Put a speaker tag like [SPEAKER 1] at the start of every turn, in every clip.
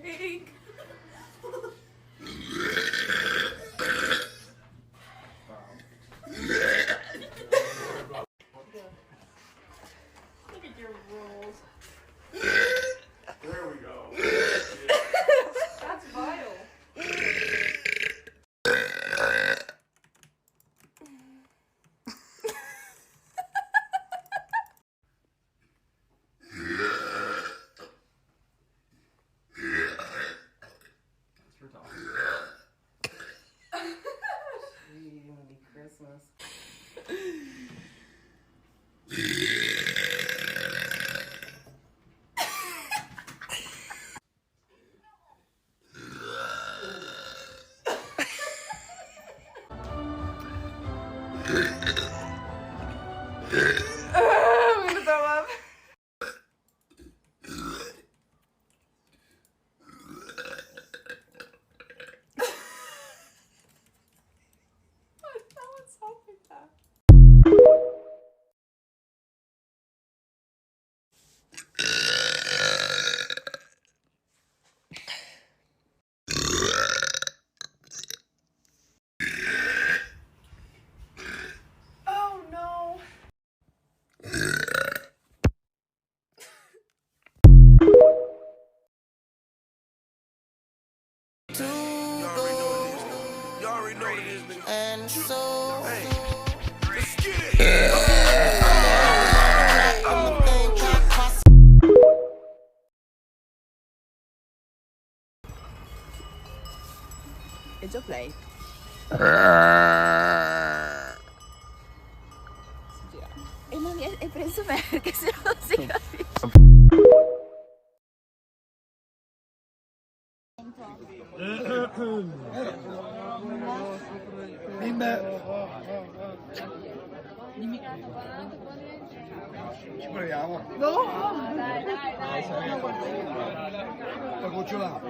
[SPEAKER 1] cake. Look at your rolls.
[SPEAKER 2] There we go.
[SPEAKER 1] That's vile.
[SPEAKER 3] Christmas.
[SPEAKER 1] I'm gonna throw up. Oh no.
[SPEAKER 4] And so
[SPEAKER 2] Let's get it.
[SPEAKER 1] It's a play. E non è preso me perché se non si capisce.
[SPEAKER 2] Ci proviamo.
[SPEAKER 1] No!
[SPEAKER 2] La cucciolata.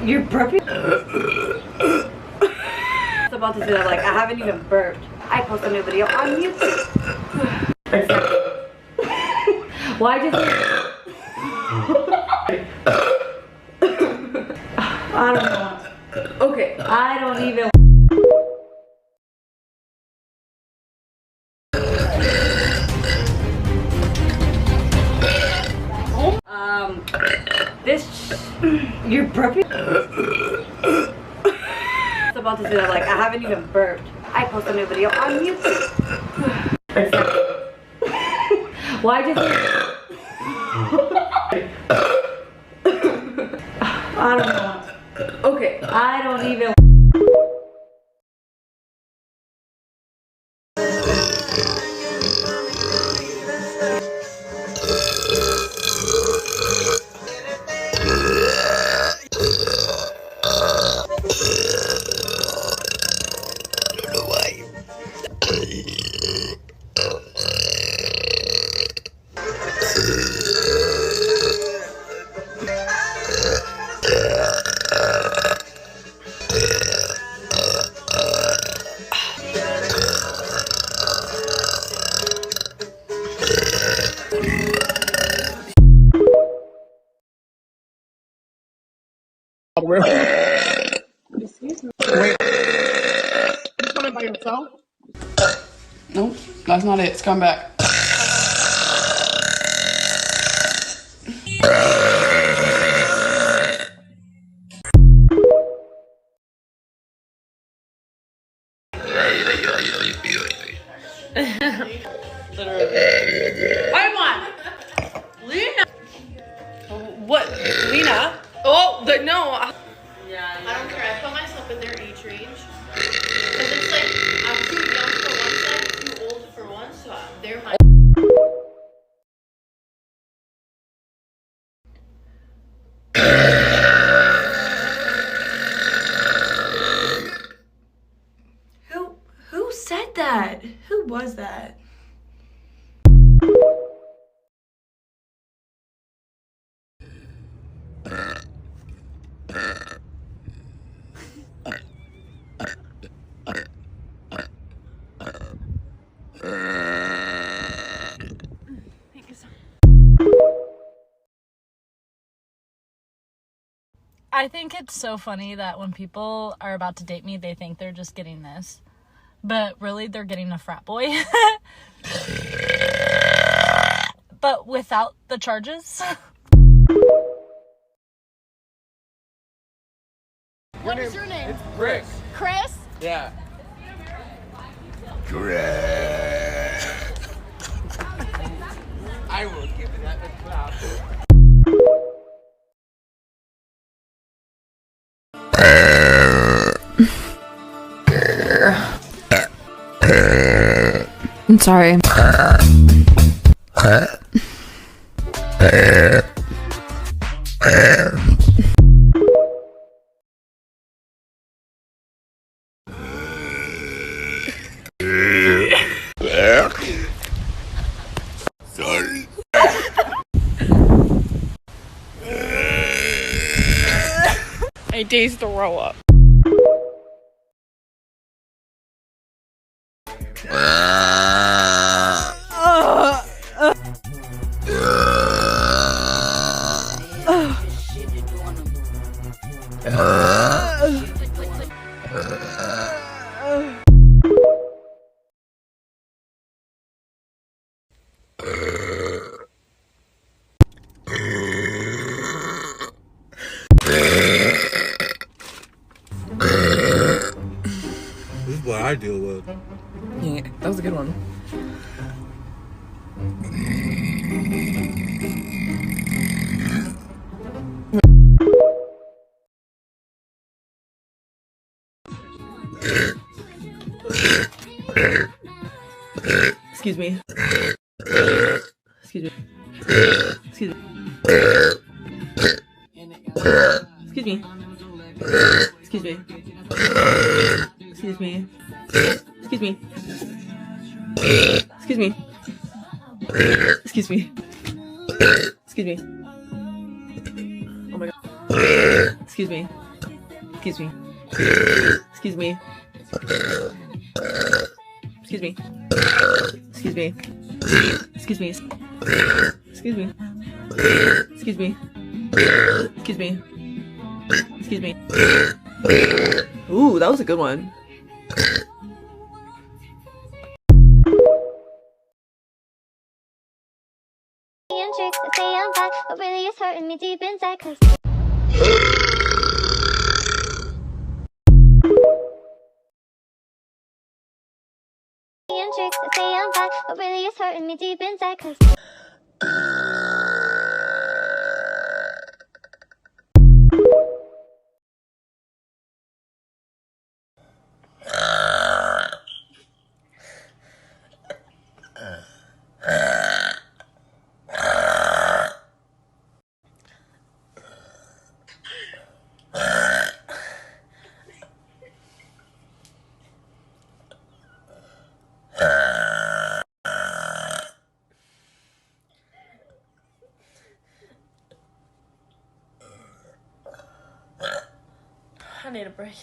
[SPEAKER 3] You're burping? I was about to say that, like, I haven't even burped. I post a new video on YouTube. Why just... I don't know. Okay, I don't even... You're burping? I was about to say that, like, I haven't even burped. I post a new video on YouTube. Why just... I don't know. Okay, I don't even...
[SPEAKER 1] Excuse me.
[SPEAKER 5] Wait.
[SPEAKER 1] You want it by yourself?
[SPEAKER 5] Nope, that's not it. It's come back.
[SPEAKER 1] I'm on. Lena. What? Lena? Oh, no.
[SPEAKER 6] Yeah, I don't care. I put myself in their age range. Because it's like, I'm too young for one side, too old for one, so they're my...
[SPEAKER 1] Who said that? Who was that?
[SPEAKER 4] I think it's so funny that when people are about to date me, they think they're just getting this. But really, they're getting a frat boy. But without the charges.
[SPEAKER 1] What is your name?
[SPEAKER 7] It's Chris.
[SPEAKER 1] Chris?
[SPEAKER 7] Yeah. I will give it that a clap.
[SPEAKER 8] I'm sorry.
[SPEAKER 2] Sorry.
[SPEAKER 5] I dazed throw up.
[SPEAKER 2] This is what I deal with.
[SPEAKER 5] Yeah, that was a good one. Excuse me. Excuse me. Excuse me. Excuse me. Excuse me. Excuse me. Excuse me. Excuse me. Excuse me. Excuse me. Oh my god. Excuse me. Excuse me. Excuse me. Excuse me. Excuse me. Excuse me. Excuse me. Excuse me. Excuse me. Excuse me. Ooh, that was a good one.
[SPEAKER 9] And tricks that say I'm bad, but really it's hurting me deep inside. Cause and tricks that say I'm bad, but really it's hurting me deep inside. Cause
[SPEAKER 4] I need a break.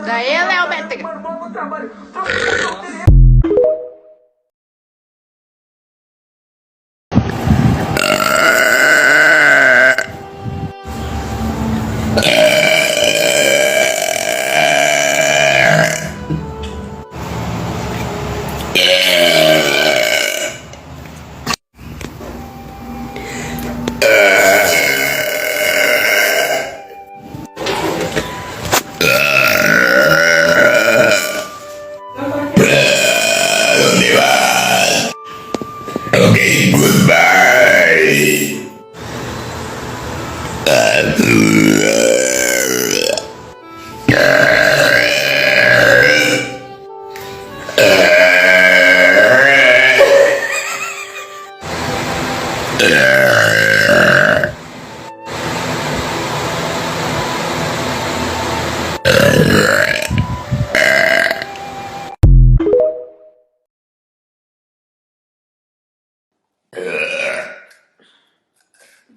[SPEAKER 1] Daí ela é o Beto.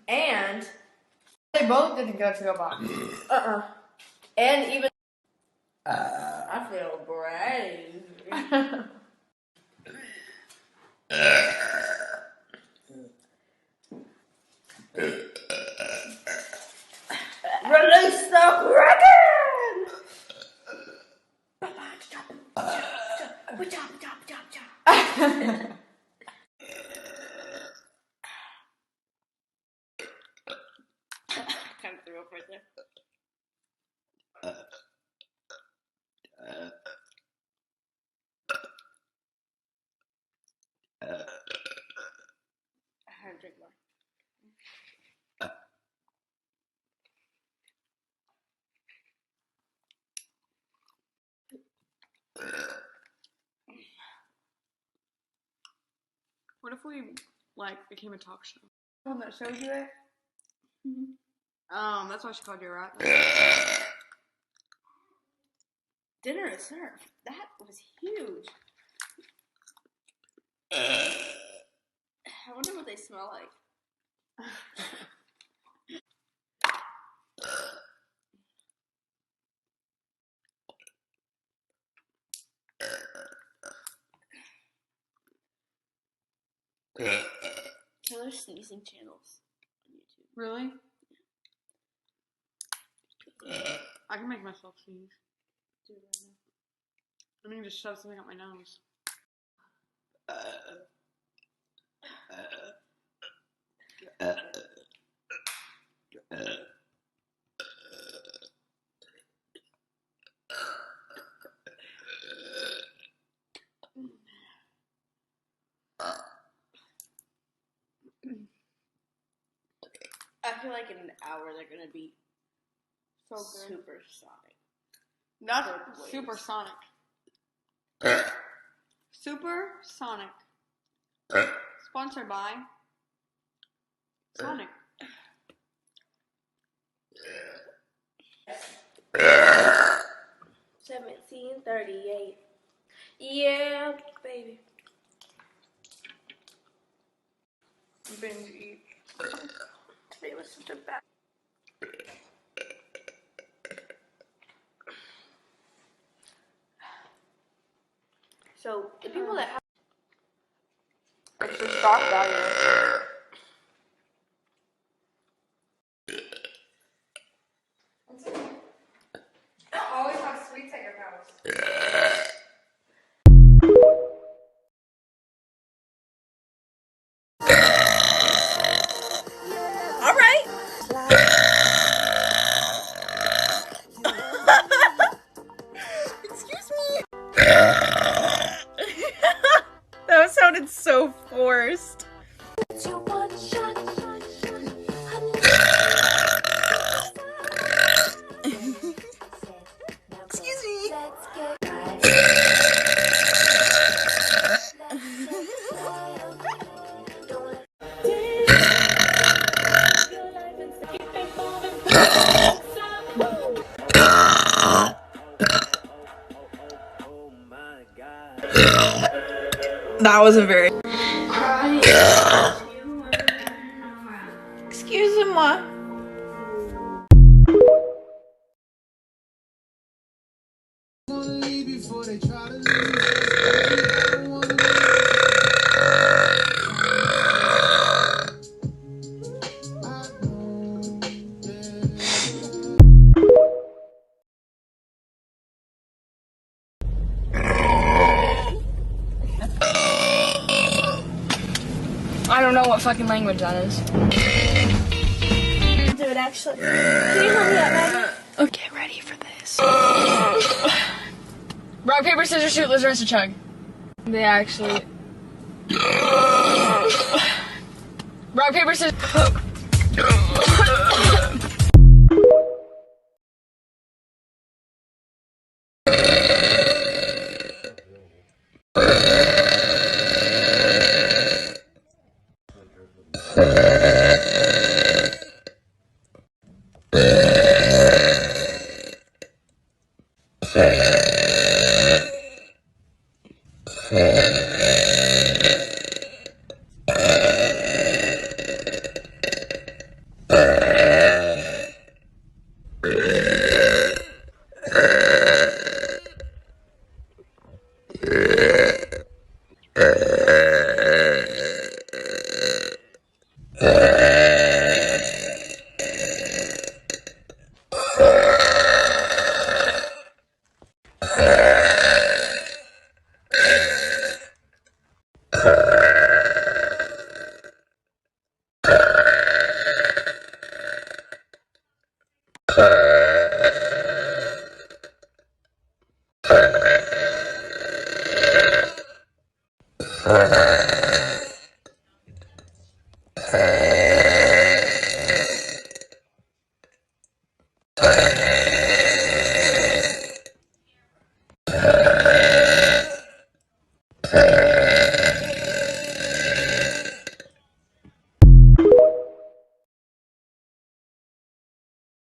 [SPEAKER 6] And they both didn't go to a box. And even I feel brave. Release the kraken! Kind of threw up right there. I had to drink more.
[SPEAKER 7] What if we became a talk show?
[SPEAKER 6] One that showed you it?
[SPEAKER 7] That's why she called you, right?
[SPEAKER 6] Dinner is served. That was huge. I wonder what they smell like. Killer sneezing channels on YouTube.
[SPEAKER 7] Really? I can make myself sneeze.
[SPEAKER 6] Do it right now.
[SPEAKER 7] I mean, just shove something up my nose.
[SPEAKER 6] I feel like in an hour they're gonna be
[SPEAKER 7] So good.
[SPEAKER 6] supersonic.
[SPEAKER 7] Not
[SPEAKER 6] Good waves.
[SPEAKER 7] supersonic. Supersonic. Sponsored by Sonic.
[SPEAKER 6] Yeah. 1738. Yeah, baby.
[SPEAKER 7] Binge eat.
[SPEAKER 6] Today was such a bad. So the people that have
[SPEAKER 7] Extra stock value.
[SPEAKER 3] Always have sweets at your house.
[SPEAKER 1] All right. Excuse me. That sounded so forced. Excuse me. That wasn't very. Excusez-moi.
[SPEAKER 4] I don't know what fucking language that is.
[SPEAKER 1] Do it actually. Can you help me out, Maggie?
[SPEAKER 4] Okay, get ready for this. Rock, paper, scissors, shoot, let's rest a chug. They actually... Rock, paper, scissors...
[SPEAKER 2] Uh.